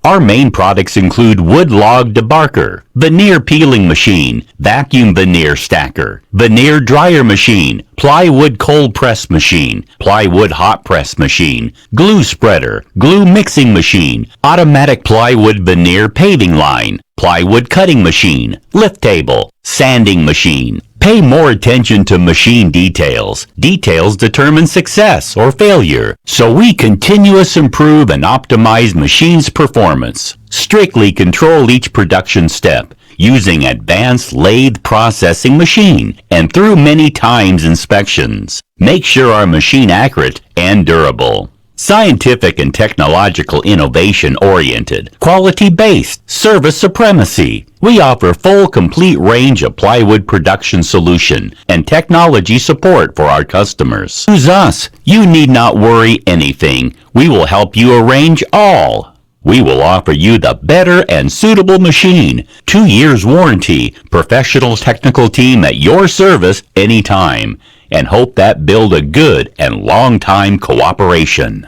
Our main products include wood log debarker, veneer peeling machine, vacuum veneer stacker, veneer dryer machine, plywood cold press machine, plywood hot press machine, glue spreader, glue mixing machine, automatic plywood veneer paving line, plywood cutting machine, lift table, sanding machine. Pay more attention to machine details. Details determine success or failure, so we continuously improve and optimize machines' performance. Strictly control each production step using advanced lathe processing machine and through many times inspections. Make sure our machine accurate and durable. Scientific and technological innovation oriented, quality based, service supremacy. We offer full complete range of plywood production solution and technology support for our customers. Use us. You need not worry anything. We will help you arrange all. We will offer you the better and suitable machine, 2 years warranty, professional technical team at your service anytime, and hope that build a good and long time cooperation.